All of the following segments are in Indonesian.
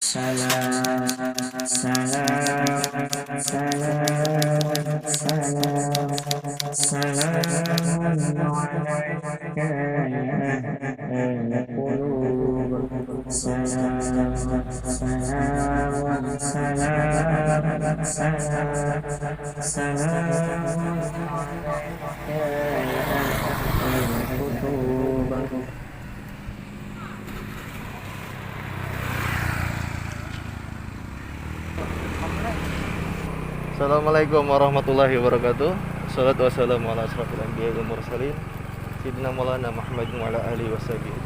Salam, salam, salam, salam, salamun alaika ya ahlal qulub. Salam, salam, salam, salam, salamun alaika ya ahlal qulub. Assalamualaikum warahmatullahi wabarakatuh. Wassalatu wassalamu ala asrofil anbiya'i wal mursalin Sayyidina Maulana Muhammadin wa ala alihi washabihi.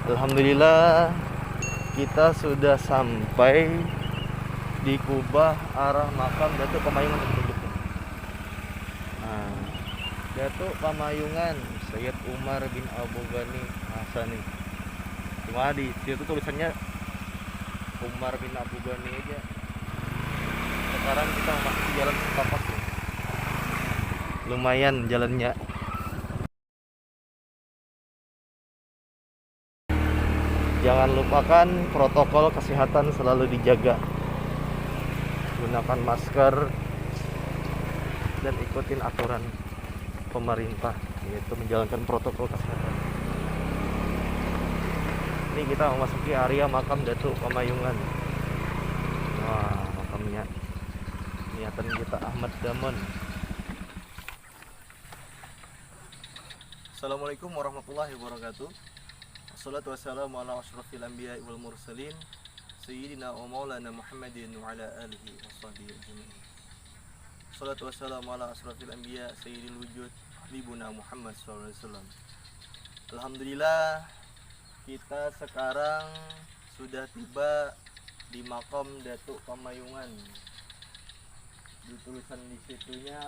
Alhamdulillah kita sudah sampai di Kubah arah makam Datuk Pamayungan tersebut. Nah, Datuk Pamayungan Sayyid Umar bin Abu Ghani Hasani. Cuma di situ tulisannya Umar bin Abu Ghani aja. Sekarang kita memasuki jalan setapak ya. Lumayan jalannya. Jangan lupakan protokol kesehatan selalu dijaga. Gunakan masker dan ikutin aturan pemerintah, yaitu menjalankan protokol kesehatan. Ini kita memasuki area makam Datuk Pamayungan. Wah, makamnya. Niatan kita Ahmad Damon. Assalamualaikum warahmatullahi wabarakatuh. Wassalatu wassalamu ala asyrafil anbiya'i wal mursalin Sayyidina wa maulana Muhammadin wa ala alihi washabihi ajma'in. Wassalatu wassalamu ala asyrafil anbiya' sayyidil wujud Habibuna Muhammad sallallahu alaihi wasallam. Alhamdulillah kita sekarang sudah tiba di makam Datuk Pamayungan. Di tulisan di situnya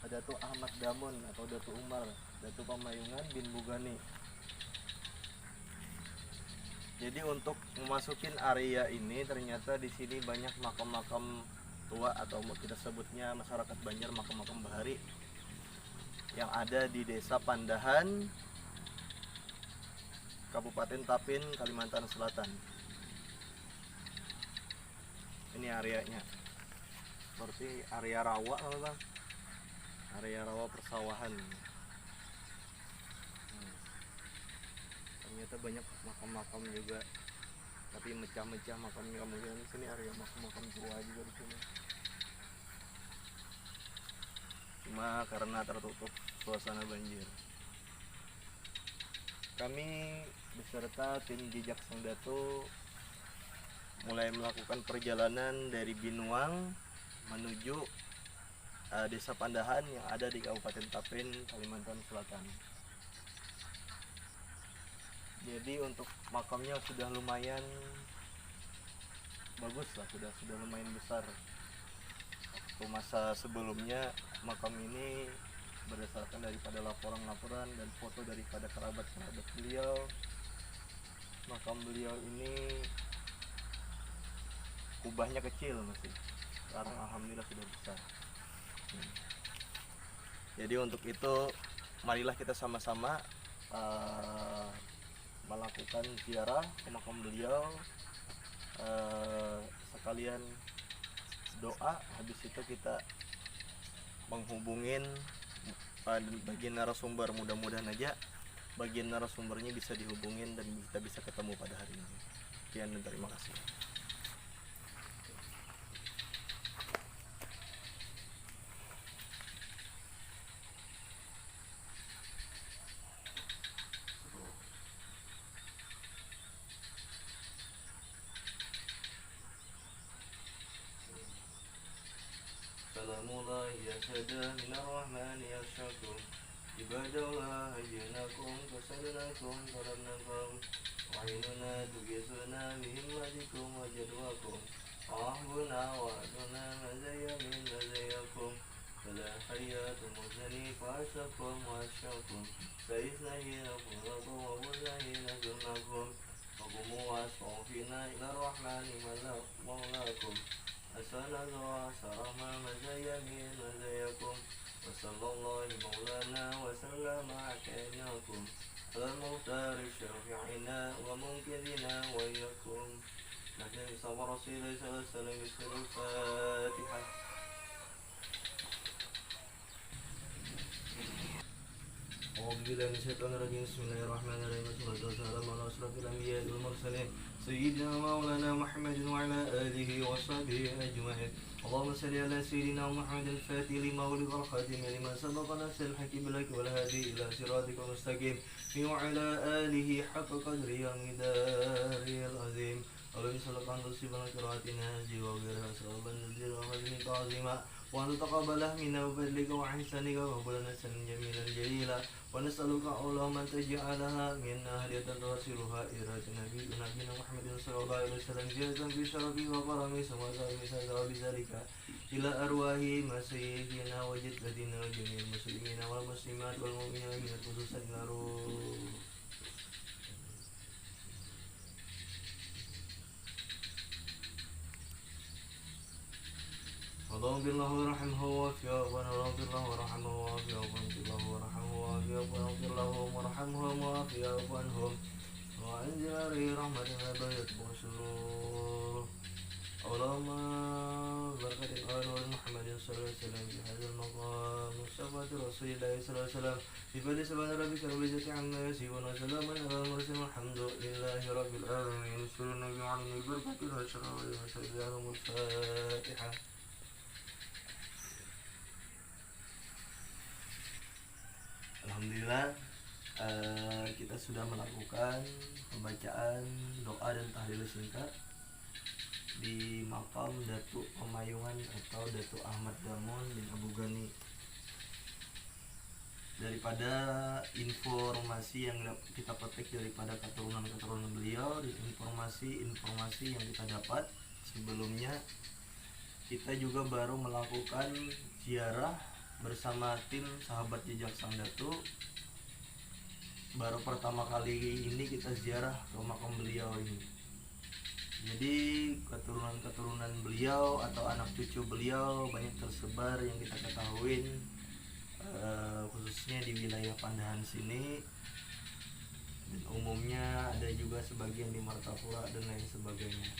Datuk Ahmad Damon atau Datuk Umar, Datuk Pamayungan bin Bugani. Jadi untuk memasukin area ini ternyata di sini banyak makam-makam tua atau kita sebutnya masyarakat Banjar makam-makam bahari yang ada di Desa Pandahan, Kabupaten Tapin, Kalimantan Selatan. Ini areanya. Seperti area rawa, bang, area rawa persawahan. Ternyata banyak makam-makam juga, tapi mecah-mecah makamnya. Kemudian di sini area makam-makam tua juga di sini. Cuma karena tertutup suasana banjir. Kami beserta tim Jejak Sang Datuk mulai melakukan perjalanan dari Binuang menuju Desa Pandahan yang ada di Kabupaten Tapin, Kalimantan Selatan. Jadi untuk makamnya sudah lumayan bagus lah, sudah lumayan besar. Waktu masa sebelumnya makam ini berdasarkan daripada laporan-laporan dan foto daripada kerabat-kerabat beliau, makam beliau ini kubahnya kecil masih. Sekarang alhamdulillah sudah besar. Jadi untuk itu marilah kita sama-sama melakukan ziarah ke makam beliau, sekalian doa. Habis itu kita menghubungin bagian narasumber. Mudah-mudahan aja bagian narasumbernya bisa dihubungin dan kita bisa ketemu pada hari ini. Sekian dan terima kasih. Salamullah ya sada minar rahman ya syakum ibadallah ajnakum kasadnakum tarabnakum wa'inuna tugisuna bihimmatikum wa jadwakum ahbuna wa aduna mazaya min mazayakum fala hayatu muzani fa'asakum wa asyakum sayyidnahina fulakum wa buzahina sunnakum wakumu wasfa'ufina ila rahmani maulakum Assalamualaikum warahmatullahi wabarakatuh. Wassalamualaikum maulana wassalamu alaikum. Al-Muhtar syafi'ina wa mungkirina wa yakum. Nabi sama Rasulullah sallallahu alaihi wasallam Al-Fatihah. أعوذ بالله من الشيطان الرجيم بسم الله الرحمن الرحيم والصلاة والسلام على أشرف الأنبياء والمرسلين سيدنا مولانا محمد وعلى آله وصحبه أجمعين اللهم صل على سيدنا محمد الفاتح لما ولد الخاتم لما سبق نفس الحق بالحق والهادي إلى صراطك المستقيم وعلى آله حق قدره ومقداره العظيم اللهم صل على سيدنا قراءتنا وغيرها صلى النذير وخدمك عظيما وأن تقبله منا بفضلك وإحسانك وقبلنا سنا جميلا جليلا ونسألك اللهم أن تجعلها من أهلية تواصلها إلى نبينا محمد صلى الله عليه وسلم زيادة في شرفه وكرمه سما بذلك إلى أرواح مسيحنا وجدتنا وجميع المسلمين والمسلمات والمؤمنين من خصوصا الروح. اللهم بالله ورحمه وافيه اللهم بالله ورحمه وافيه اللهم بالله ورحمه وافيه اللهم بالله ورحمه وافيه عنهم وأنزل عليه رحمتنا بيت وسرور اللهم بركة الآل محمد صلى الله عليه وسلم في هذا المقام وصفات رسول الله صلى الله عليه وسلم بفضل سبحان ربك رب العزة عما يصفون وسلام على المرسلين والحمد لله رب العالمين. نشكر النبي عليه بركة العشرة والمسجد الفاتحة. Alhamdulillah kita sudah melakukan pembacaan doa dan tahlil singkat di makam Datuk Pemayungan atau Datuk Ahmad Damun bin Abu Ghani. Daripada informasi yang kita petik daripada keturunan beliau, informasi yang kita dapat sebelumnya, kita juga baru melakukan ziarah bersama tim sahabat jejak Sang Datuk. Baru pertama kali ini kita ziarah ke makam beliau ini. Jadi keturunan beliau atau anak cucu beliau banyak tersebar yang kita ketahui, khususnya di wilayah Pandahan sini, dan umumnya ada juga sebagian di Martapura dan lain sebagainya.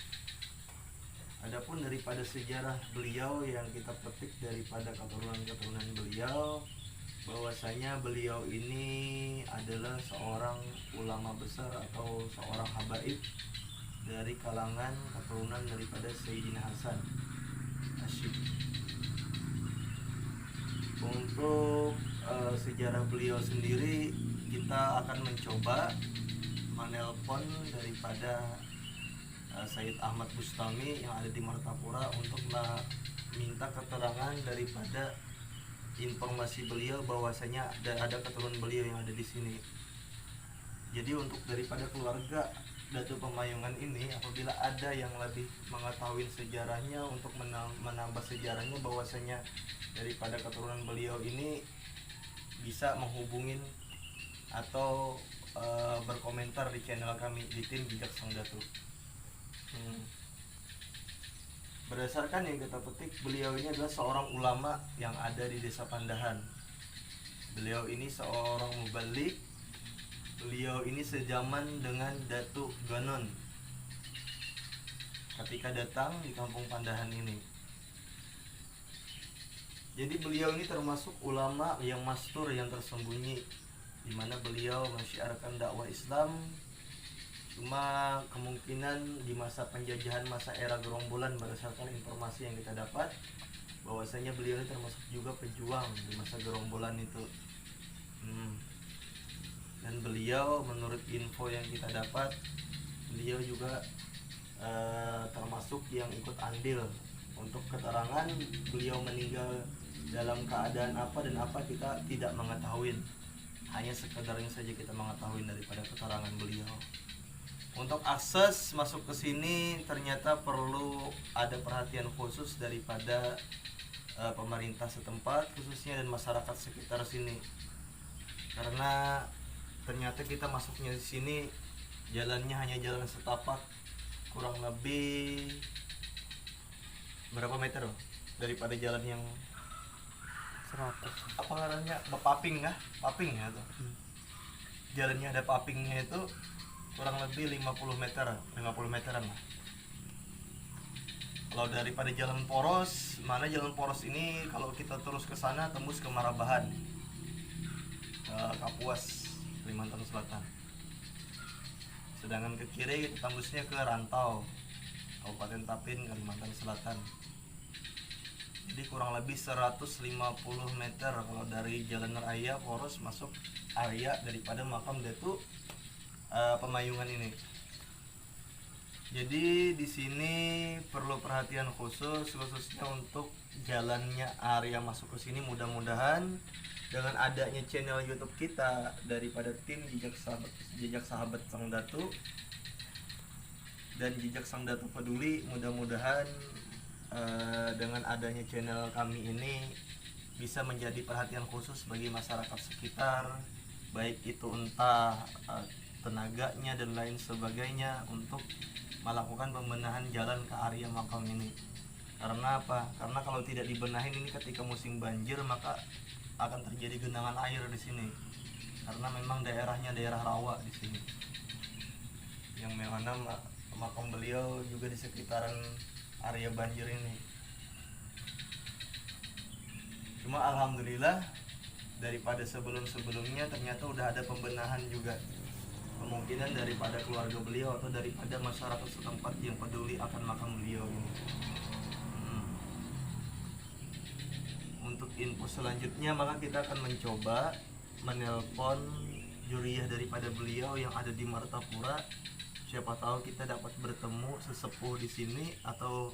Adapun daripada sejarah beliau yang kita petik daripada keturunan beliau, bahwasanya beliau ini adalah seorang ulama besar atau seorang habaib dari kalangan keturunan daripada Sayyidina Hasan Asy'ari. Untuk sejarah beliau sendiri, kita akan mencoba menelpon daripada Sayyid Ahmad Bustami yang ada di Martapura untuk minta keterangan daripada informasi beliau bahwasanya ada keturunan beliau yang ada di sini. Jadi untuk daripada keluarga Datuk Pemayungan ini, apabila ada yang lebih mengetahui sejarahnya, untuk menambah sejarahnya bahwasanya daripada keturunan beliau ini, bisa menghubungin atau berkomentar di channel kami di tim Jejak Sang Datuk. Berdasarkan yang kita petik, beliau ini adalah seorang ulama yang ada di desa Pandahan. Beliau ini seorang mubalik. Beliau ini sejaman dengan Datuk Ganon ketika datang di kampung Pandahan ini. Jadi beliau ini termasuk ulama yang mastur, yang tersembunyi, di mana beliau mensyiarkan dakwah Islam. Cuma kemungkinan di masa penjajahan, masa era gerombolan, berdasarkan informasi yang kita dapat, bahwasanya beliau ini termasuk juga pejuang di masa gerombolan itu. Dan beliau, menurut info yang kita dapat, beliau juga termasuk yang ikut andil. Untuk keterangan beliau meninggal dalam keadaan apa dan apa kita tidak mengetahui. Hanya sekedarnya saja kita mengetahui daripada keterangan beliau. Untuk akses masuk ke sini ternyata perlu ada perhatian khusus daripada pemerintah setempat khususnya dan masyarakat sekitar sini. Karena ternyata kita masuknya di sini jalannya hanya jalan setapak, kurang lebih berapa meter daripada jalan yang 100. apa namanya, paping ya tuh. Jalannya ada papingnya itu kurang lebih 50 meteran lah. Kalau daripada jalan poros, mana jalan poros ini kalau kita terus ke sana tembus ke Marabahan, ke Kapuas, Kalimantan Selatan. Sedangkan ke kiri kita tembusnya ke Rantau, Kabupaten Tapin, Kalimantan Selatan. Jadi kurang lebih 150 meter kalau dari jalan raya poros masuk area daripada makam Datuk Pemayungan ini. Jadi di sini perlu perhatian khususnya untuk jalannya area masuk ke sini. Mudah-mudahan dengan adanya channel YouTube kita daripada tim Jejak Sahabat Sang Datuk dan Jejak Sang Datuk Peduli, mudah-mudahan dengan adanya channel kami ini bisa menjadi perhatian khusus bagi masyarakat sekitar, baik itu entah tenaganya dan lain sebagainya untuk melakukan pembenahan jalan ke area makam ini. Karena apa? Karena kalau tidak dibenahin ini ketika musim banjir maka akan terjadi genangan air di sini. Karena memang daerahnya daerah rawa di sini. Yang mana makam beliau juga di sekitaran area banjir ini. Cuma alhamdulillah daripada sebelum-sebelumnya ternyata udah ada pembenahan juga. Kemungkinan daripada keluarga beliau atau daripada masyarakat setempat yang peduli akan makam beliau ini. Untuk info selanjutnya maka kita akan mencoba menelpon juriyah daripada beliau yang ada di Martapura. Siapa tahu kita dapat bertemu sesepuh di sini atau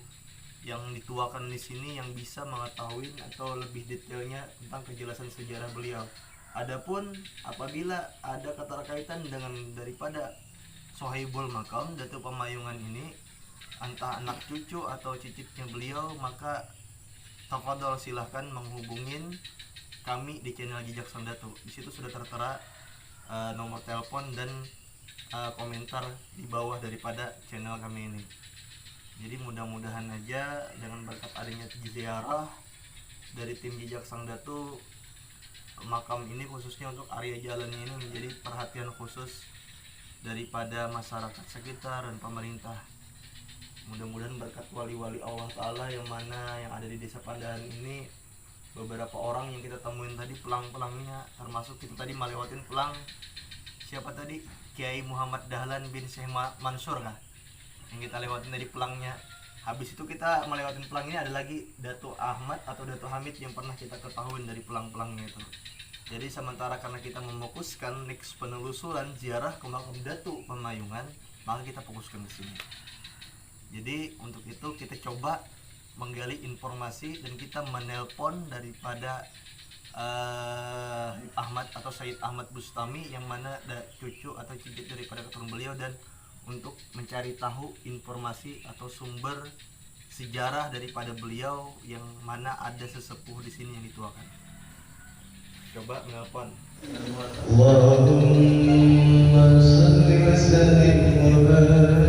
yang dituakan di sini yang bisa mengetahui atau lebih detailnya tentang kejelasan sejarah beliau. Adapun apabila ada keterkaitan dengan daripada Sohaibul Makam Datuk Pemayungan ini, entah anak cucu atau cicitnya beliau, maka tafadhol silahkan menghubungin kami di channel Jejak Sang Datuk. Di situ sudah tertera nomor telepon dan komentar di bawah daripada channel kami ini. Jadi mudah-mudahan aja dengan berkat adanya ziarah dari tim Jejak Sang Datuk, makam ini khususnya untuk area jalan ini menjadi perhatian khusus daripada masyarakat sekitar dan pemerintah. Mudah-mudahan berkat wali-wali Allah Ta'ala yang mana yang ada di desa Pandahan ini, beberapa orang yang kita temuin tadi pelang-pelangnya, termasuk kita tadi melewatin pelang siapa tadi, Kiai Muhammad Dahlan bin Syekh Mansur kah, yang kita lewatin dari pelangnya. Habis itu kita melewatin pelang ini ada lagi Datuk Ahmad atau Datuk Hamid yang pernah kita ketahui dari pelang-pelangnya itu. Jadi sementara karena kita memfokuskan next penelusuran ziarah ke makam Datuk Pemayungan, maka kita fokuskan ke sini. Jadi untuk itu kita coba menggali informasi dan kita menelpon daripada Ahmad atau Said Ahmad Bustami yang mana ada cucu atau cicit daripada keturunan beliau, dan untuk mencari tahu informasi atau sumber sejarah daripada beliau yang mana ada sesepuh di sini yang dituakan. Coba menelpon. Allahumma salli wa sallim wa barik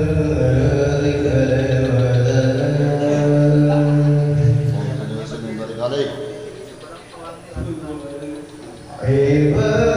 alaihi wa ala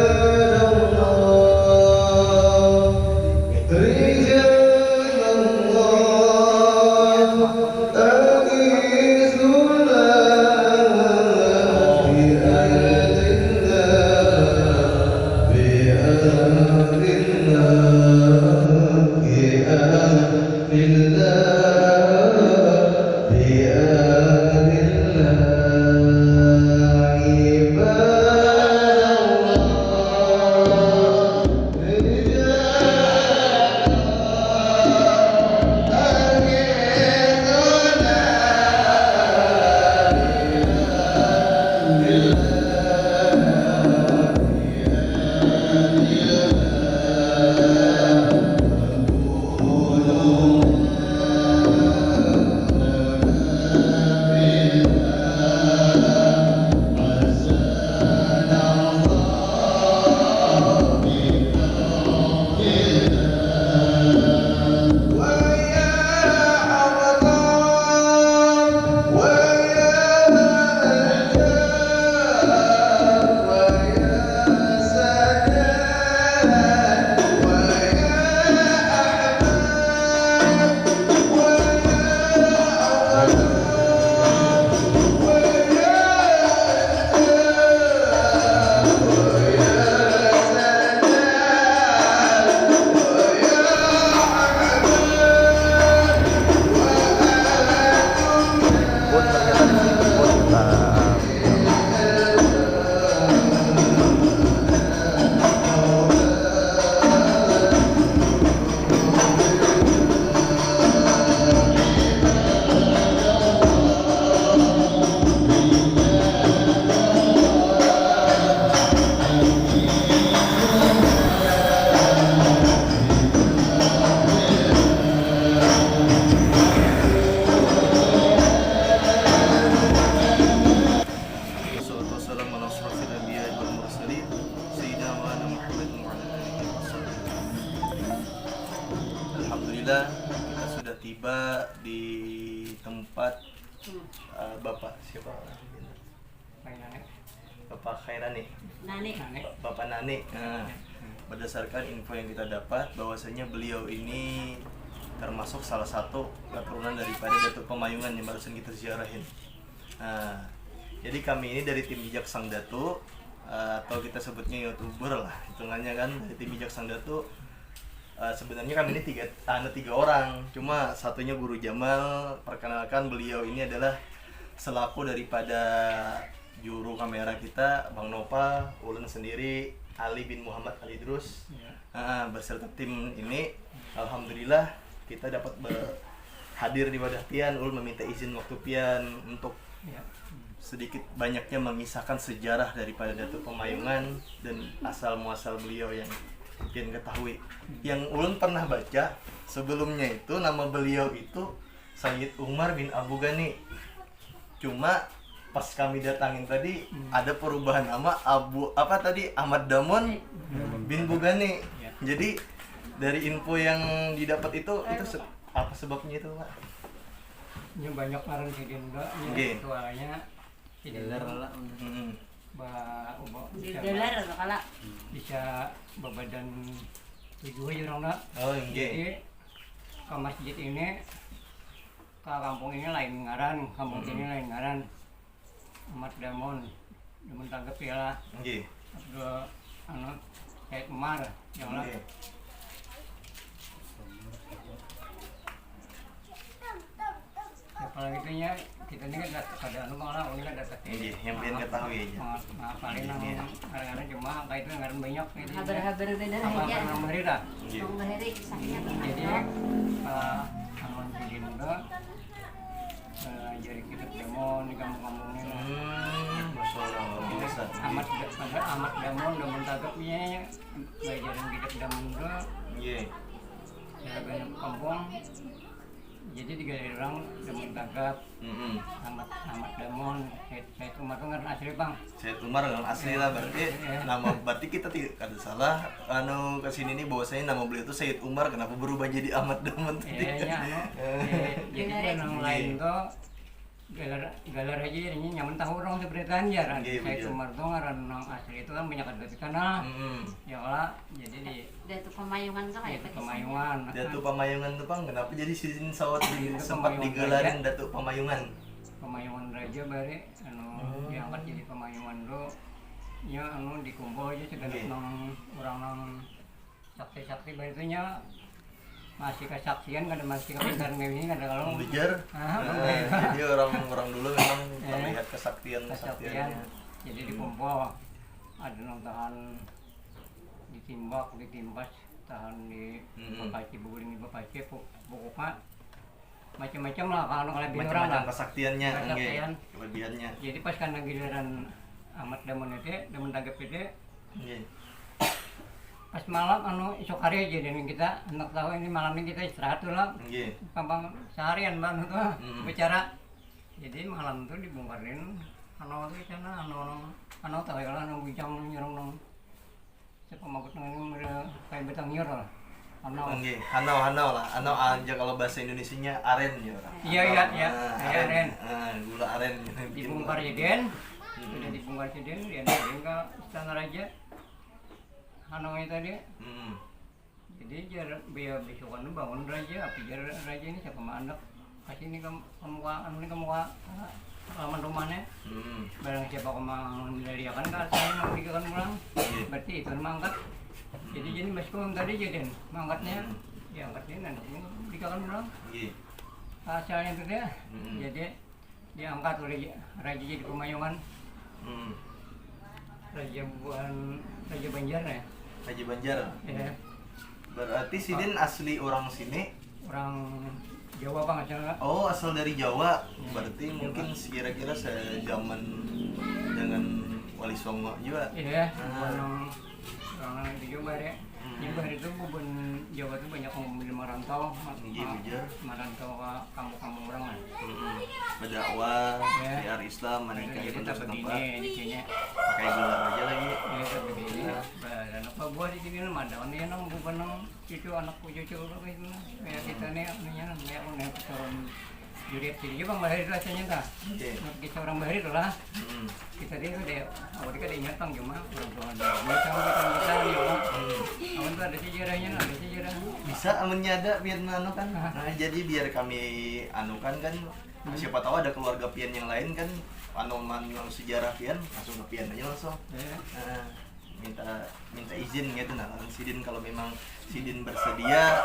Bapak siapa? Bapak Khairani. Bapak Nani. Nah, berdasarkan info yang kita dapat bahwasanya beliau ini termasuk salah satu keturunan daripada Datuk Pemayungan yang barusan kita ziarahin. Nah, jadi kami ini dari tim Bijak Sang Datuk, atau kita sebutnya YouTuber lah hitungannya kan, dari tim Bijak Sang Datuk. Sebenarnya kami ini tiga orang, cuma satunya Guru Jamal. Perkenalkan, beliau ini adalah selaku daripada juru kamera kita, Bang Nopal, Ulun sendiri, Ali bin Muhammad Ali Idrus. Beserta tim ini, alhamdulillah kita dapat hadir di wadah Pian. Ulun meminta izin waktu Pian untuk sedikit banyaknya mengisahkan sejarah daripada Datuk Pemayungan dan asal muasal beliau yang Pian ketahui. Yang Ulun pernah baca sebelumnya itu nama beliau itu Sayyid Umar bin Abu Ghani. Cuma pas kami datangin tadi ada perubahan nama Ahmad Damon bin Bugani. Jadi dari info yang didapat itu apa sebabnya itu, Pak? Ini banyak ngaran sidin enggak ya, suaranya Deler lah. Deler kala bisa bebadan 7 orang enggak. Oh, nggih. Jadi ke masjid ini, ke kampung ini lain ngaran, kampung ini lain ngaran. Ahmad Damon, Damon tanggap ya lah. Nggih. Abdul Said Umar, yang lah. Apalagi itunya kita ini kan ada malah ini kan data. Nggih, yang Pian ketahui aja. Paling kadang-kadang cuma kayak itu ngaran banyak gitu. Habar-habar itu dah Apa aja. nomor dah. Nomor hari kisahnya Jadi aman sidin enggak jadi kita demo di kampung-kampung ini. Masya Allah, biasa. Ahmad Damon Damon tagapnya ngajarin kita Damon enggak. Nggih. Ya banyak kampung. Jadi 3 orang Damon tagap. Ahmad Damon, saya Umar itu ngaran asli bang. Sayyid Umar dengan asli lah berarti. Berarti kita tidak ada salah. Kesini nih bahwasanya nama beliau itu Sayyid Umar, kenapa berubah jadi Ahmad Damon tadi? Jadi yang lain tuh galar aja ini nyaman tahu orang seperti tanjar. Sayyid Umar tuh ngaran asli itu kan banyak kan lah. Ya lah, jadi di Datuk Pemayungan tuh kayak Datuk Pemayungan. Datuk Pemayungan tuh Bang, kenapa jadi sidin sawat sempat digelarin Datuk Pemayungan? Pemayungan Raja bare diangkat jadi Pemayungan do. Ya dikumpul aja segala orang saksi-saksi bare itu nya masih kesaksian kan masih kebenaran ini kan kalau Bejar. Jadi orang dulu memang terlihat kesaktiannya. Jadi dikumpul ada tahan ditimbak, ditimpas, tahan di bapaci buguling di bapaci pokoknya macam-macam lah kalau lebih orang lah Macam-macam kesaktiannya, kelebihannya. Jadi pas karena giliran Ahmad Damon itu, Damon tagap itu pas malam esok hari aja dan kita hendak tahu ini malam ini kita istirahat dulu lah. Pampang seharian bang itu bicara. Jadi malam itu dibongkarin tuh sana tahu ya kalau bincang nyerong siapa mabut ini kayak betang nyor lah. Hanau lah. Aja kalau bahasa Indonesianya aren ya. Iya aren. Gula aren. Dibongkar jeden. Sudah dibongkar jeden dia ke istana raja. Hanau itu tadi. Jadi biar besokan bangun raja, api raja ini siapa anak kasih ini kamu halaman rumahnya. Barang siapa kamu dari kan saya mau dikatakan pulang. Berarti itu mangkat. Jadi masuk tadi jadi mangkatnya, diangkatnya nanti dikatakan pulang. Asalnya itu dia. Jadi diangkat oleh raja jadi Pemayungan. Raja Banjar ya. Raja Banjar. Ya. Berarti Sidin asli orang sini? Orang Jawa bang asalnya. Oh, asal dari Jawa. Berarti mungkin kira-kira sejaman dengan Wali Songo juga. Iya, orang di Jawa ya. Di Jawa itu bukan Jawa itu banyak mengambil merantau, merantau ke kampung-kampung orang kan. Berdakwah, siar Islam, menikah Jadi itu tak tempat. begini di sini. Pakai gelar aja lagi. Iya tak begini. Dan apa buah di sini ada ini bukan cucu anak cucu itu. Kayak kita nih anunya kayak turun Jurit sini bang Bahari rasanya tak. Oke. Kita orang Bahari lah. Kita dia udah awal kita ingat tang cuma orang tua dia. Macam kita nih bang. Awan tuh ada sejarahnya, ada sejarah. Bisa amannya ada biar anu kan. Nah, jadi biar kami anukan kan siapa tahu ada keluarga pian yang lain kan anu sejarah pian langsung ke pian aja langsung. Nah, minta izin gitu nah Sidin kalau memang Sidin bersedia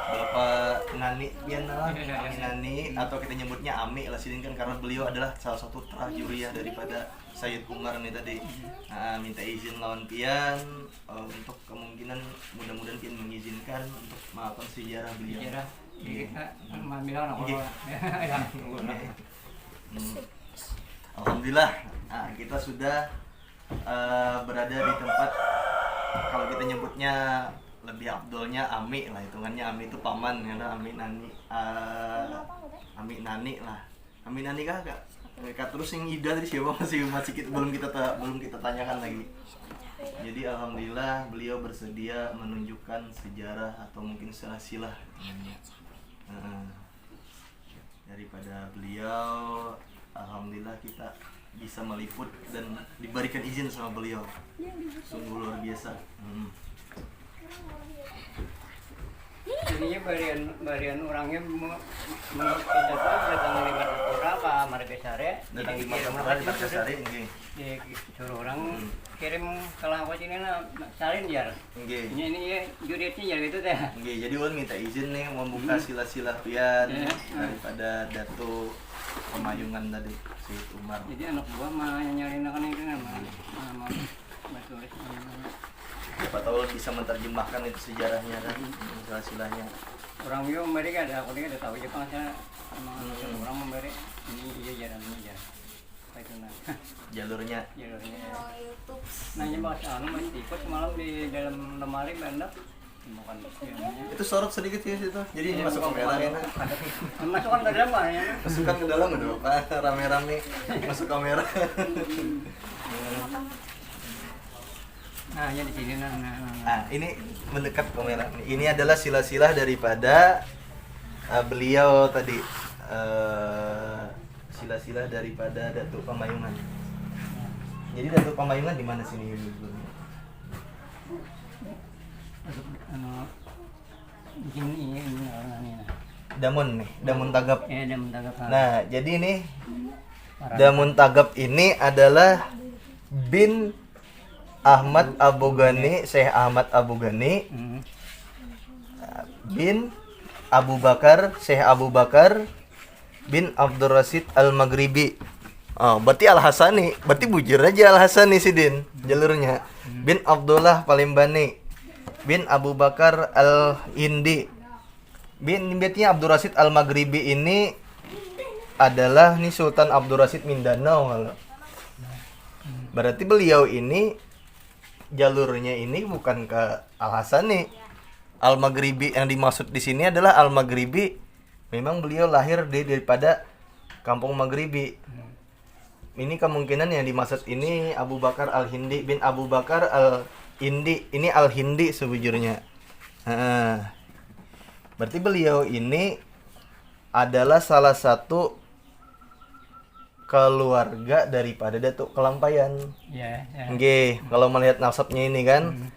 Bapak Nani pian lah Nani atau kita nyebutnya Ami lah Sidin kan karena beliau adalah salah satu trajuriah daripada Sayyid Umar nih tadi. Nah, minta izin lawan pian untuk kemungkinan mudah-mudahan pian mengizinkan untuk melakukan sejarah beliau. Sejarah. Kita bilang apa? Ya. Alhamdulillah, nah, kita sudah berada di tempat kalau kita nyebutnya lebih abdolnya Ami lah hitungannya Ami itu paman ya Ami Nani Ami Nani lah Ami Nani kak terus yang Ida tadi siapa masih kita belum kita tanyakan lagi. Jadi alhamdulillah beliau bersedia menunjukkan sejarah atau mungkin silsilah daripada beliau. Alhamdulillah kita bisa meliput dan diberikan izin sama beliau. Sungguh luar biasa. Jadinya barian orangnya menurut kita tuh datang dari Martapura ke Margasari. Datang di Martapura di Margasari nggih. Suruh orang kirim ke lawas ini lah salin jar. Nggih. Ini ya juritnya jar gitu teh. Nggih, jadi ulun minta izin nih membuka sila-sila pian daripada Datuk Pemayungan tadi Sayyid Umar. Jadi anak buah mah nyariin akan ini kan mah batulis. Siapa tahu bisa menerjemahkan itu sejarahnya kan, sila-silanya. Orang yo mereka ada aku ada tahu Jepang saya orang memberi ini iya jalannya jar. Itu nah. Jalurnya. YouTube. Nanya bahasa anu masih ikut semalam di dalam lemari banyak. Bukan Itu sorot sedikit sih itu. Jadi masuk kamera ya. masukkan ke dalam ya. Masukkan ke dalam aduh, Pak. Rame-rame masuk kamera. Nah, ya di sini nah. Nah, ini mendekat kamera. Ini adalah sila-silah daripada beliau tadi. Sila-silah daripada Datuk Pemayungan. Jadi Datuk Pemayungan di mana sini dulu? Ini orang ini. Damun nih, Damun Tagap. Damun Tagap. Nah, jadi ini Damun Tagap ini adalah bin Ahmad Abu Ghani, Syekh Ahmad Abu Ghani, bin Abu Bakar, Syekh Abu Bakar, bin Abdul Rasid Al-Maghribi. Oh, berarti Al-Hasani, berarti bujur aja Al-Hasani Sidin jalurnya. Bin Abdullah Palembani, bin Abu Bakar Al-Hindi. Bin berarti Abdul Rasid Al-Maghribi ini adalah nih Sultan Abdul Rasid Mindanao. Berarti beliau ini jalurnya ini bukan ke Al-Hasani. Al-Maghribi yang dimaksud di sini adalah Al-Maghribi. Memang beliau lahir daripada kampung Maghribi. Ini kemungkinan yang dimaksud ini Abu Bakar Al-Hindi bin Abu Bakar Al-Hindi. Ini Al-Hindi sebujurnya. Berarti beliau ini adalah salah satu keluarga daripada Datuk Kelampayan. Nggih, kalau melihat nasabnya ini kan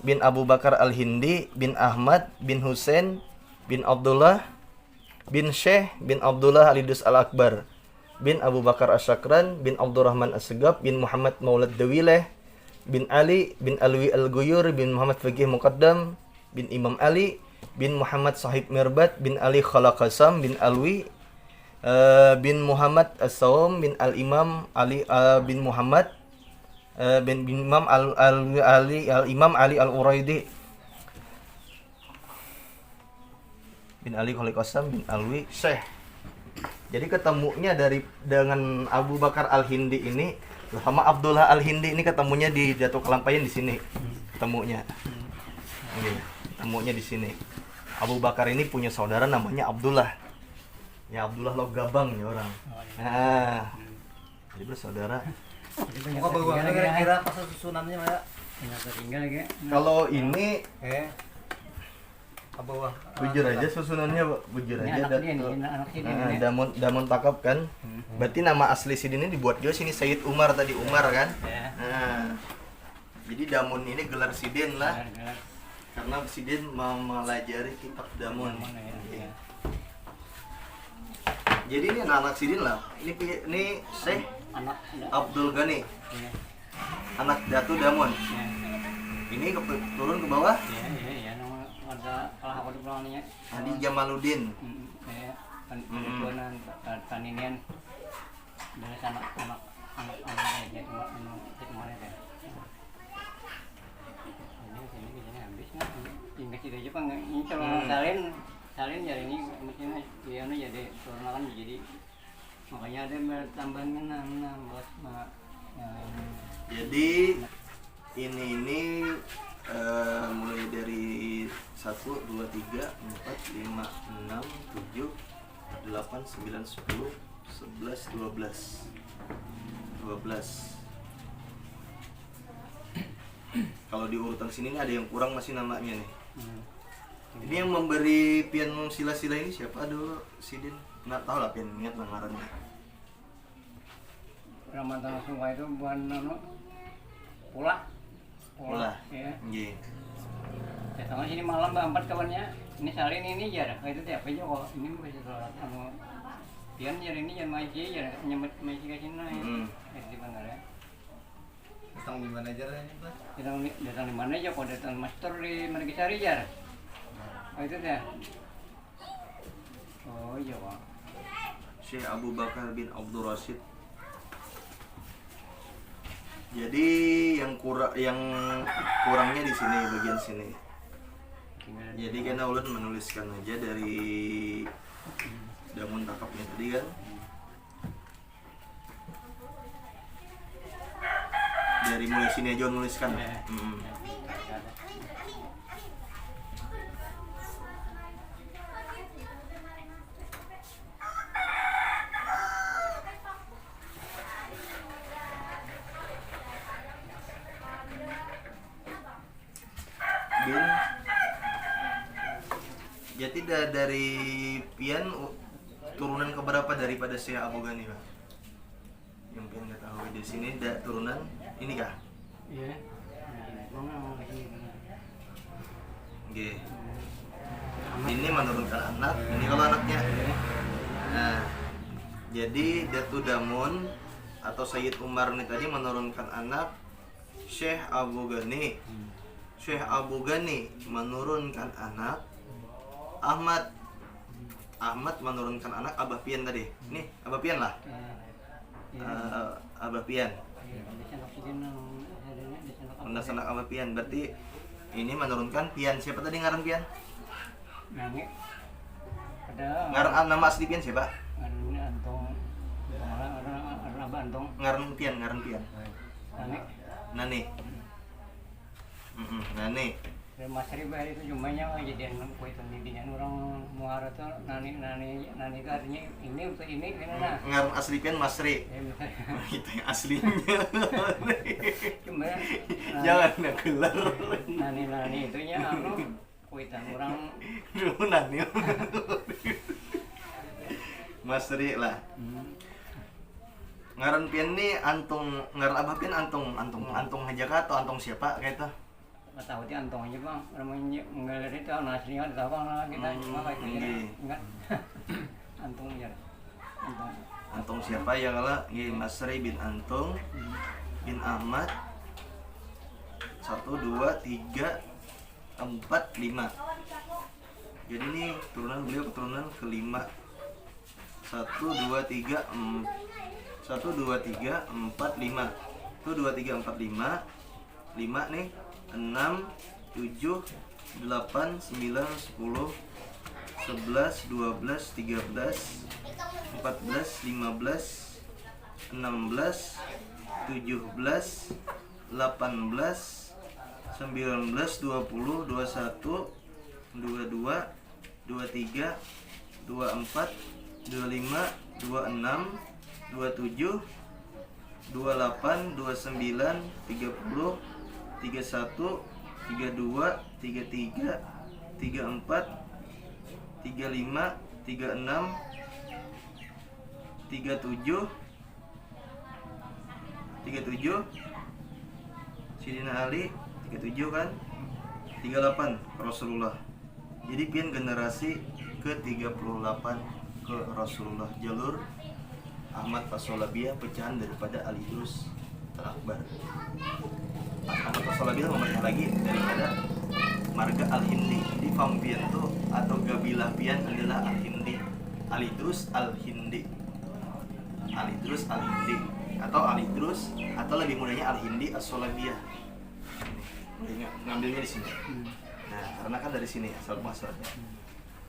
bin Abu Bakar Al-Hindi, bin Ahmad, bin Husain, bin Abdullah, bin Syekh, bin Abdullah Alidus Al-Akbar, bin Abu Bakar Asyakran, bin Abdurrahman As-Segab, bin Muhammad Maulad Dawileh, bin Ali, bin Alwi Al-Guyur, bin Muhammad Faqih Muqaddam, bin Imam Ali, bin Muhammad Sahib Mirbat, bin Ali Khalaqasam, bin Alwi, bin Muhammad As-Sawm, bin Al-Imam Ali bin Muhammad, bin Imam Al-Imam Ali Al-Uraidi, bin Ali Khalaqasam, bin Alwi Syekh. Jadi ketemunya dengan Abu Bakar Al-Hindi ini sama Abdullah Al-Hindi ini ketemunya di Datuk Kelampayan di sini. Ketemunya. Ketemunya di sini. Abu Bakar ini punya saudara namanya Abdullah. Ya Abdullah Logabang ya orang. Nah. Jadi bersaudara. Kok bagaimana kira-kira pasal susunannya Mbak? Tinggal lagi. Kalau ini ke bawah. Bujur aja susunannya, Pak. Bujur Ini aja. anak dia nih, ini anak Sidin ini. Damon takap kan. Berarti nama asli Sidin ini dibuat juga sini Sayyid Umar tadi, Umar kan. Ya. Nah, jadi Damun ini gelar Sidin lah. Gelar-gelar Karena Sidin mau melajari kitab Damun. mana ya. Jadi ini anak-anak Sidin lah. Ini Syekh Anak Abdul Ghani, ya. anak Datu Damun. Ya. Ini turun ke bawah. Ya, nama ada kalah aku di belakangnya. Adi Jamaluddin. Ya, penituanan taninian dari anak aja cuma ya. Ini habis nah. Hingga kita aja Bang. Ini kalau salin jadi ini mestinya dia jadi turun jadi makanya ada tambahan buat Jadi ini mulai dari 1, 2, 3, 4, 5, 6, 7, 8, 9, 10, 11, 12. Kalau di urutan sini nih ada yang kurang masih namanya nih. Ini yang memberi pian sila-sila ini siapa dulu Sidin? Nggak tahu lah pian niat ngarannya. Ramadan Sungai itu bukan pula. Iya. Ya. Datang sini malam berempat kawannya. Ini salin ini jar. Itu tiap aja kok. Ini bisa sholat anu. Pian jar ini jar maji jar nyemut maji ke sini. Di mana ya? Datang di mana aja ini, Pak? Datang di mana aja kok datang master di Margisari jar. Itu dia. Oh iya, Pak. Syekh Abu Bakar bin Abdul Rashid. Jadi yang kurangnya di sini bagian sini. Jadi karena ulun menuliskan aja dari Damun takapnya tadi kan. Dari mulai sini aja menuliskan. Jadi dari pian turunan keberapa daripada Syekh Abu Ghani, Pak? Yang pian nggak tahu di sini ada turunan ini kah? Iya. Oke. Ini menurunkan anak, ini kalau anaknya. Nah, jadi Datu Damun atau Sayyid Umar ini tadi menurunkan anak Syekh Abu Ghani. Syekh Abu Ghani menurunkan anak Ahmad. Ahmad menurunkan anak Abah Pian tadi. Nih, Abah Pian lah. Abah Pian. Mendas anak Abah Pian. Berarti ini menurunkan Pian. Siapa tadi ngaran Pian? Nangis. Ada Ngaran nama asli Pian siapa? ini Antong. Orang Abah Antong. Ngaran Pian. Nangis. Nani. Nani. Dan Mas Riba itu cumanya kejadian kue pendidikan orang Muara tuh nani itu artinya ini untuk ini nah. Ngaran asli Pian Masri. Itu yang aslinya. Cuma Jangan nak gelar. nani itunya anu kuitan orang Nani. Masri lah. Ngaran Pian nih ngaran Abah Pian antung Hajaka atau antung siapa kayak itu? nggak tahu dia Antong aja Bang, namanya mengalir itu aslinya nggak tahu Bang kita cuma kayak itu ya enggak Antong ya Antung siapa ya kalau Masri bin Antung bin Ahmad 1, 2, 3, 4, 5. Jadi ini beliau keturunan kelima. 1, 2, 3, 4, 5. 1, 2, 3, 4, 5. 5 nih. 6, 7, 8, 9, 10, 11, 12, 13, 14, 15, 16, 17, 18, 19, 20, 21, 22, 23, 24, 25, 26, 27, 28, 29, 30, 31, 32, 33, 34, 35, 34, 35, 36, 37, 37, Sidina Ali 37 kan, 38 Rasulullah. Jadi pian generasi ke-38 ke Rasulullah, jalur Ahmad Fasolabiyah, pecahan daripada Al-Idrus Al-Akbar. Ahmad Fasolabiyah namanya lagi daripada marga Al-Hindi. Jadi fam pian tuh atau gabilah pian adalah Al-Hindi, Al-Idrus Al-Hindi, Al-Idrus Al-Hindi atau Al-Idrus, atau lebih mudahnya Al-Hindi As-Solabiyah. Ngambilnya di sini. Nah, karena kan dari sini asal muasalnya.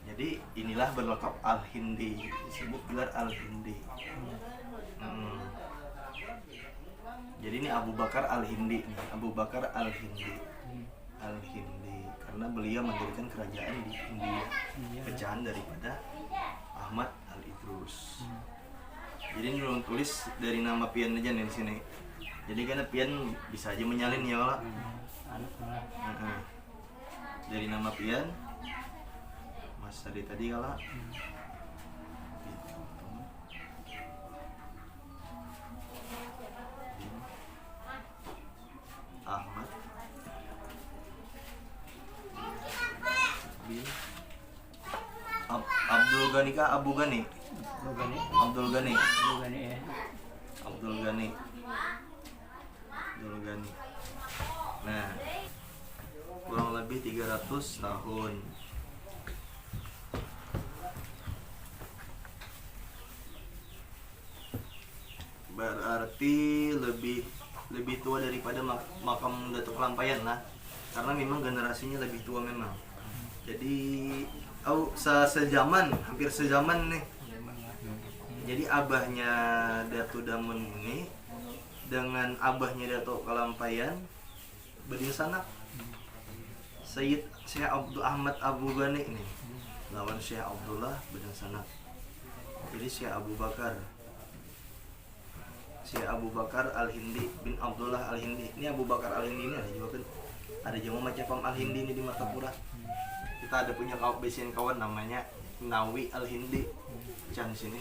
Jadi inilah berlengkap Al-Hindi, disebut gelar Al-Hindi. Jadi ini Abu Bakar Al-Hindi, Abu Bakar Al-Hindi, Al-Hindi, karena beliau mendirikan kerajaan di India, pecahan daripada Ahmad Al-Idrus. Jadi ini belum tulis dari nama pian aja nih di sini. Jadi karena pian bisa aja menyalin ya lah. Dari nama pian, Mas tadi kalah. Ahmad bin Abdul Ghani kah Abu Ghani? Abdul Ghani. Abdul Ghani. Nah, kurang lebih 300 tahun. Berarti lebih tua daripada makam Datuk Lampayan lah, karena memang generasinya lebih tua memang. Jadi sejaman, hampir sejaman nih. Jadi abahnya Datu Damun ini dengan abahnya Datuk Kalampayan berdin sanak. Syekh Abdul Ahmad Abu Ghani ini lawan Syekh Abdullah berdin sanak. Jadi Syekh Abu Bakar Al-Hindi bin Abdullah Al-Hindi. Ini Abu Bakar Al-Hindi ini ada juga macam Al-Hindi ini di Martapura. Kita ada punya kawan namanya Nawi Al-Hindi. Can sini.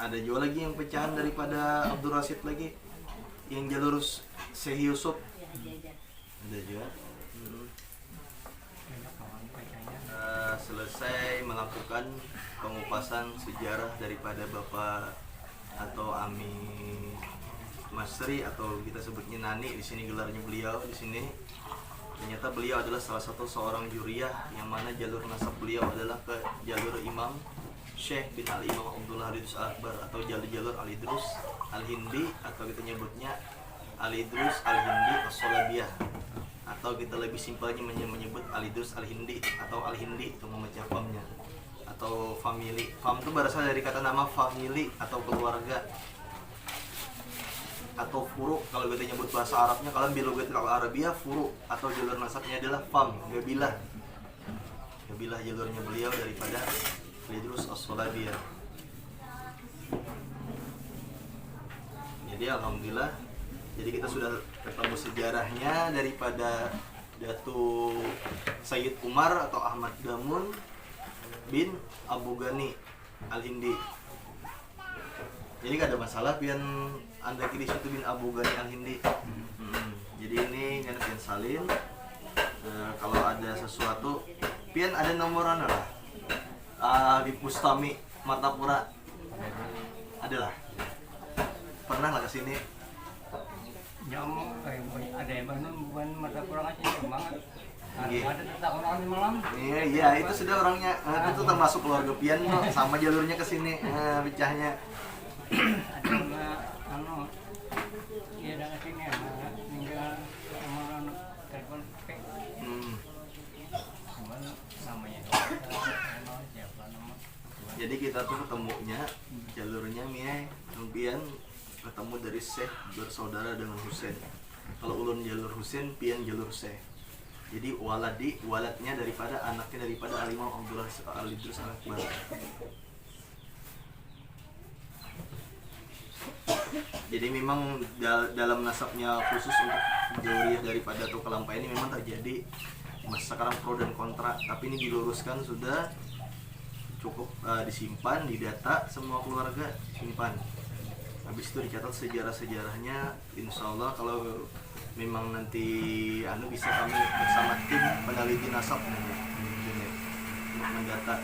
Ada juga lagi yang pecahan daripada Abdul Rasid lagi, yang jalur Syekh Yusuf. Ada juga. Selesai melakukan pengupasan sejarah daripada Bapak atau Ami Masri, atau kita sebutnya Nani di sini gelarnya beliau di sini. Ternyata beliau adalah salah satu seorang juriyah, yang mana jalur nasab beliau adalah ke jalur Imam Syekh bin Al-Imam Abdullah Al-Idrus Al-Akbar, atau jalur Al-Idrus Al-Hindi, atau kita nyebutnya Al-Idrus Al-Hindi As-Solabiyah, atau kita lebih simpelnya menyebut Al-Idrus Al-Hindi atau Al-Hindi untuk memecah famnya, atau family. Fam itu berasal dari kata nama family atau keluarga, atau furu kalau kita nyebut bahasa Arabnya. Kalau bilogatil Arabiyah furu atau jalur nasabnya adalah fam, gabilah jalurnya beliau daripada Al-Idrus As-Solabiyah. Jadi alhamdulillah, jadi kita sudah ketemu sejarahnya daripada Datu Sayyid Umar atau Ahmad Damun bin Abu Ghani Al-Hindi. Jadi gak ada masalah pian Anda kiri situ bin Abu Ghani Al-Hindi. Jadi ini kan pian salin. Kalau ada sesuatu pian ada nomoran lah. Di Pustami Martapura adalah pernah lah kesini. Ada yang bukan Martapura kasih banget. Ada tetap orang malam. Iya, itu sudah orangnya. Itu termasuk keluarga pian sama jalurnya kesini. Pecahnya. Ada dia ada kesini tinggal sama anak telepon namanya siapa nama. Jadi kita tuh ketemunya jalurnya Mie Pian ketemu dari Syekh bersaudara dengan Husain. Kalau ulun jalur Husain, Pian jalur Syekh. Jadi waladnya daripada anaknya daripada Al-Imam Abdullah Al-Idrus Al-Akbar. Jadi memang dalam nasabnya khusus untuk zuriyah daripada Tukalampa ini memang terjadi sekarang pro dan kontra, tapi ini diluruskan sudah cukup, disimpan, didata semua keluarga simpan. Habis itu dicatat sejarah-sejarahnya. Insya Allah kalau memang nanti bisa kami bersama tim peneliti nasab untuk mendata,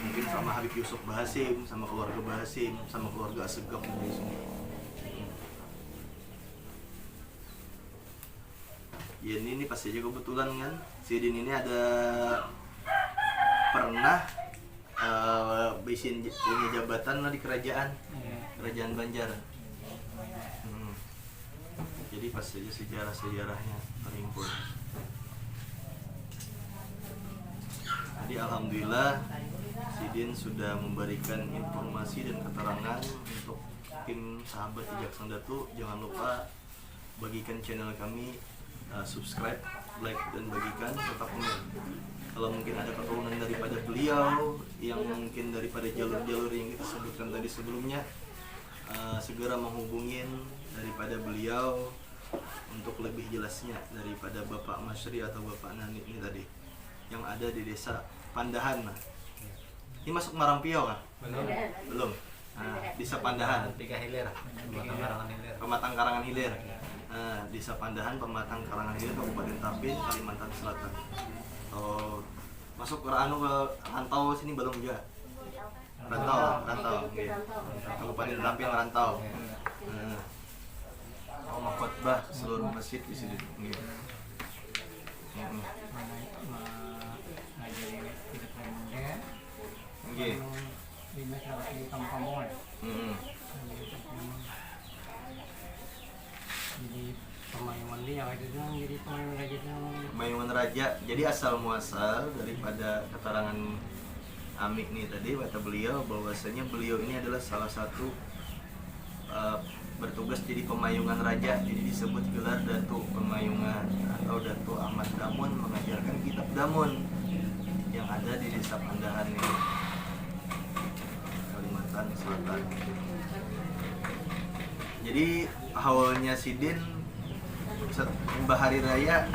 mungkin sama Habib Yusuf Bahasim, sama keluarga Bahasim, sama keluarga Asegaf dari sini. Ya ini pasti aja kebetulan kan, si Din ini ada pernah punya jabatan di kerajaan Banjar. Jadi pas saja sejarah-sejarahnya terhimpun. Jadi alhamdulillah Sidin sudah memberikan informasi dan keterangan untuk tim sahabat Ijak Sandatu. Jangan lupa bagikan channel kami, subscribe, like dan bagikan serta komen. Kalau mungkin ada keturunan daripada beliau yang mungkin daripada jalur-jalur yang kita sebutkan tadi sebelumnya, segera menghubungin daripada beliau untuk lebih jelasnya daripada Bapak Masri atau Bapak Nani ini tadi yang ada di desa Pandahan. Ini masuk Marampiau kan? Belum. Nah, desa Pandahan. 3 hilir. Pematang Karangan Hilir. Nah, desa Pandahan, Pematang Karangan Hilir, Kabupaten Tapin, Kalimantan Selatan. Oh, masuk ke rantau sini belum juga? Rantau. Okay. Kabupaten Tapin rantau. Nah, khotbah seluruh masjid di sini. Di masyarakat di kampung-kampungan. Jadi Pemayungan dia jadi Pemayungan Raja. Jadi asal muasal daripada keterangan Amik nih tadi kata beliau bahwasanya beliau ini adalah salah satu bertugas jadi Pemayungan Raja. Jadi disebut gelar Datu Pemayungan atau Datu Ahmad Damun, mengajarkan kitab Damun yang ada di desa Pandahan ini, Kalimantan Selatan. Jadi awalnya Sidin Mbah Hari Raya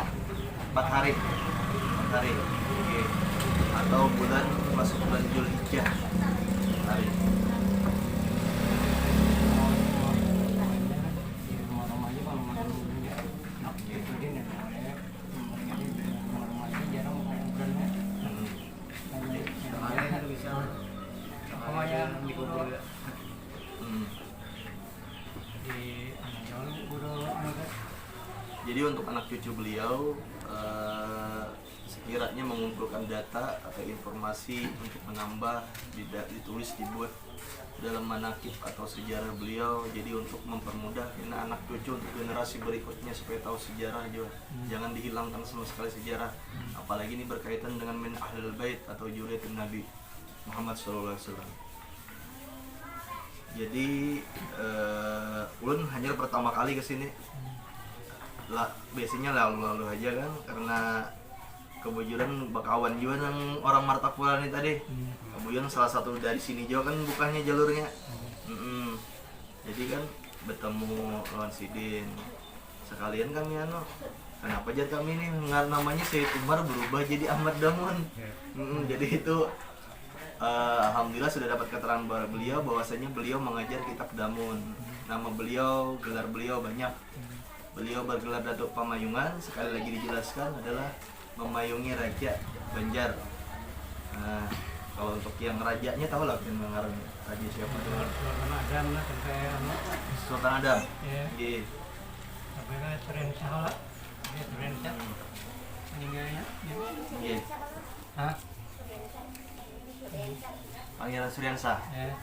4 hari. Okay. Atau masuk bulan Zulhijjah hari. Jadi untuk anak cucu beliau sekiranya mengumpulkan data atau informasi untuk menambah, ditulis, dibuat dalam manakib atau sejarah beliau. Jadi untuk mempermudah ini anak cucu untuk generasi berikutnya supaya tahu sejarah juga. Jangan dihilangkan sama sekali sejarah. Apalagi ini berkaitan dengan min ahlul bait atau zuriyatun Nabi Muhammad SAW. Jadi ulun hanya pertama kali kesini. Biasanya lalu aja kan, karena kebetulan bakawan juga yang orang Martapura nih tadi. Kebetulan salah satu dari sini juga kan bukannya jalurnya. Jadi kan bertemu lawan Sidin. Sekalian kami kenapa aja kami ini namanya Sayyid Umar berubah jadi Ahmad Damun. Jadi itu alhamdulillah sudah dapat keterangan beliau bahwasanya beliau mengajar kitab Damun. Nama beliau, gelar beliau banyak. Beliau bergelar Datuk Pamayungan, sekali lagi dijelaskan adalah memayungi Raja Banjar. Nah, kalau untuk yang rajanya tahu lah kan mengarang raja siapa tuh? Sultan Adam lah sampai Sultan Adam. Iya. Sampai kan tren salah. Dia tren meninggalnya. Iya. Hah? Pangeran Suryansah. Ya.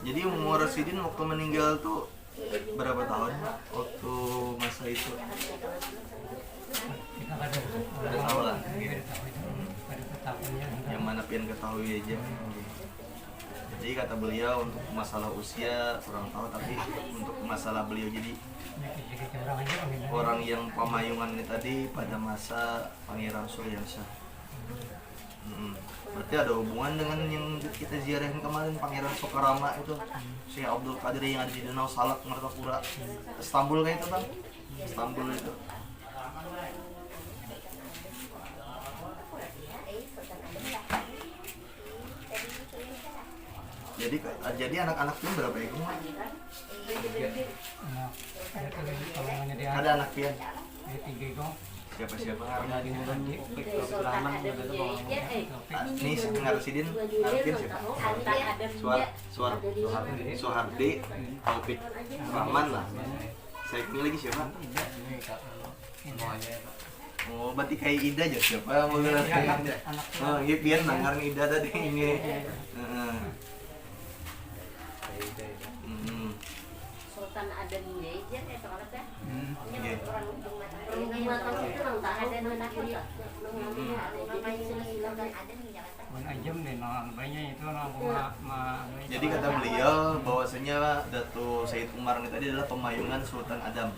Jadi umur Sidin waktu meninggal tuh berapa tahun waktu masa itu? Kita ada tahu lah. Ada Yang mana pian ketahui aja. Jadi kata beliau untuk masalah usia kurang tahu, tapi untuk masalah beliau jadi orang yang Pamayungan ini tadi pada masa Pangeran Suryansah. Berarti ada hubungan dengan yang kita ziarahin kemarin, Pangeran Soekarama itu, Syekh Abdul Qadir yang ada di Danau Salak, Martapura, Istanbul kayak itu bang, Istanbul itu. Jadi anak-anak pian berapa ya? Kalau namanya dia Ada anak pian? 3 itu Siapa-siapa? ada di bulan di Rahman gitu bang. Ini Ngarusidin, Arifin siapa? Soehardi, Taufik Rahman lah. Saya pilih lagi siapa? Oh, berarti kayak Ida aja siapa? Mau bilang Ida. Oh, iya pian nanggaran Ida tadi ini. Sultan Adam Jajan ya soalnya teh. Iya. Jadi kata beliau bahwasanya Datuk Said Umar ini tadi adalah pemayungan Sultan Adam.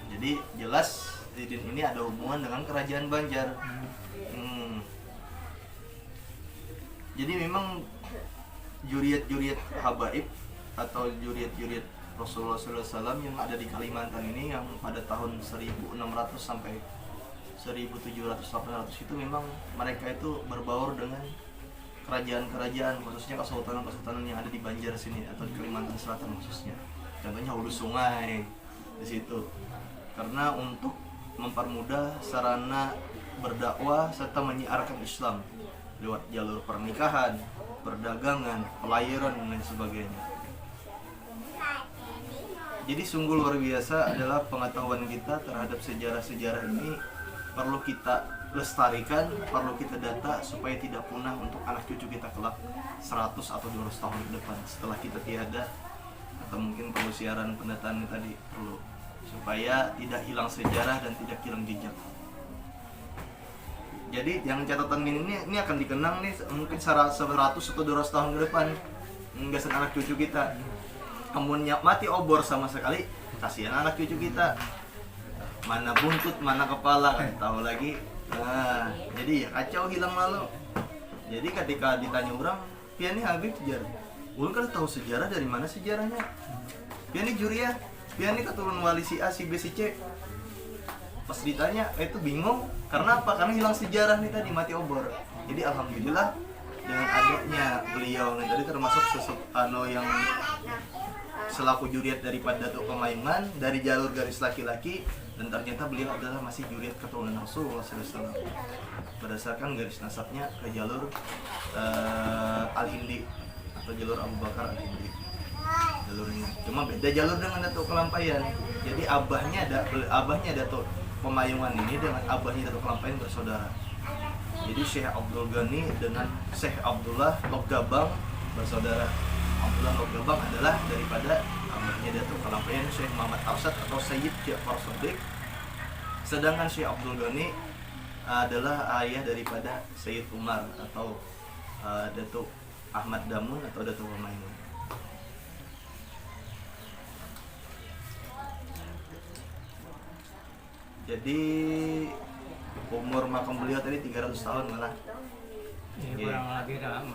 Jadi jelas Didin ini ada hubungan dengan kerajaan Banjar. Jadi memang juriat-juriat habaib atau juriat-juriat Rasulullah SAW yang ada di Kalimantan ini yang pada tahun 1600 sampai 1700-1800 itu memang mereka itu berbaur dengan kerajaan-kerajaan, khususnya kesultanan-kesultanan yang ada di Banjar sini atau di Kalimantan Selatan khususnya. Contohnya Hulu Sungai di situ. Karena untuk mempermudah sarana berdakwah serta menyiarkan Islam lewat jalur pernikahan, perdagangan, pelayaran dan lain sebagainya. Jadi sungguh luar biasa adalah pengetahuan kita terhadap sejarah-sejarah ini perlu kita lestarikan, perlu kita data supaya tidak punah untuk anak cucu kita kelak 100 atau 200 tahun ke depan setelah kita tiada, atau mungkin perlu siaran pendataan tadi perlu supaya tidak hilang sejarah dan tidak hilang jejak. Jadi yang catatan ini akan dikenang nih mungkin 100 atau 200 tahun ke depan nggasan anak cucu kita. Amunnya mati obor sama sekali, kasihan anak cucu kita. Mana buntut, mana kepala, kan tahu lagi. Nah, jadi ya kacau hilang lalu. Jadi ketika ditanya orang, pian ini Habib sejarah. Ulun kan tahu sejarah, dari mana sejarahnya? Pian ini juriah, pian ini keturunan wali si A, si B, si C. Pas ditanya, itu bingung. Karena apa? Karena hilang sejarah nih tadi, mati obor. Jadi alhamdulillah dengan adanya beliau nih tadi termasuk sosok yang selaku juriat daripada Datuk Pemayungan dari jalur garis laki-laki, dan ternyata beliau adalah masih juriat keturunan Rasulullah SAW berdasarkan garis nasabnya ke jalur Al-Hindi atau jalur Abu Bakar Al-Hindi jalurnya. Cuma beda jalur dengan Datuk Kelampayan. Jadi abahnya Datuk Pemayungan ini dengan abahnya Datuk Kelampayan bersaudara. Jadi Syekh Abdul Ghani dengan Syekh Abdullah Logabang bersaudara. Abdullah Logabang adalah daripada abahnya Datuk Kelampayan Syekh Muhammad Arsad atau Sayyid Ja'far Shadiq. Sedangkan Syekh Abdul Ghani adalah ayah daripada Sayyid Umar atau Datuk Ahmad Damun atau Datuk Pemayungan. Jadi umur makam beliau tadi 300 tahun malah. Kurang lebih dalam.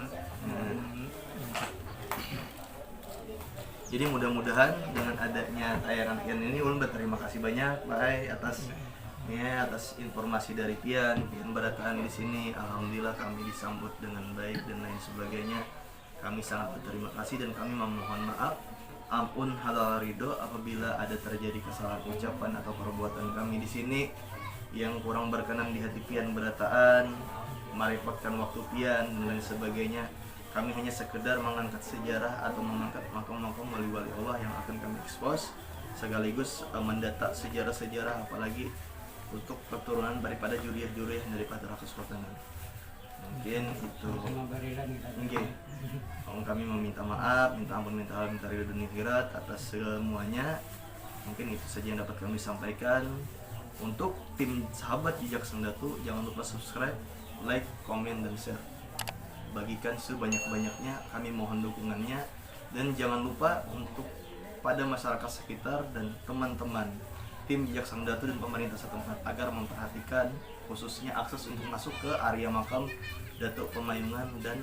Jadi mudah-mudahan dengan adanya tayangan Pian ini ulun berterima kasih banyak Pak atas informasi dari Pian berataan di sini. Alhamdulillah kami disambut dengan baik dan lain sebagainya. Kami sangat berterima kasih dan kami memohon maaf ampun halal ridho apabila ada terjadi kesalahan ucapan atau perbuatan kami di sini yang kurang berkenan di hati Pian berataan, merepotkan waktu Pian dan lain sebagainya. Kami hanya sekedar mengangkat sejarah atau mengangkat makam-makam wali-wali Allah yang akan kami ekspos, sekaligus mendata sejarah-sejarah apalagi untuk keturunan daripada juriah-juriah daripada Raka Sultanan. Mungkin itu. Mungkin kami meminta maaf, minta ampun, minta ridho dan akhirat atas semuanya. Mungkin itu saja yang dapat kami sampaikan. Untuk tim sahabat Jejak Sang Datu, jangan lupa subscribe, like, komen, dan share. Bagikan sebanyak-banyaknya, kami mohon dukungannya. Dan jangan lupa untuk pada masyarakat sekitar dan teman-teman tim Jejak Sang Datu dan pemerintah setempat agar memperhatikan khususnya akses untuk masuk ke area makam Datuk Pemayungan dan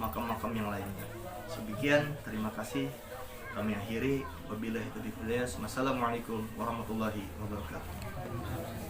makam-makam yang lainnya. Sekian, terima kasih. Kami akhiri. Wabillahi taufiq wal hidayah. Wassalamualaikum warahmatullahi wabarakatuh.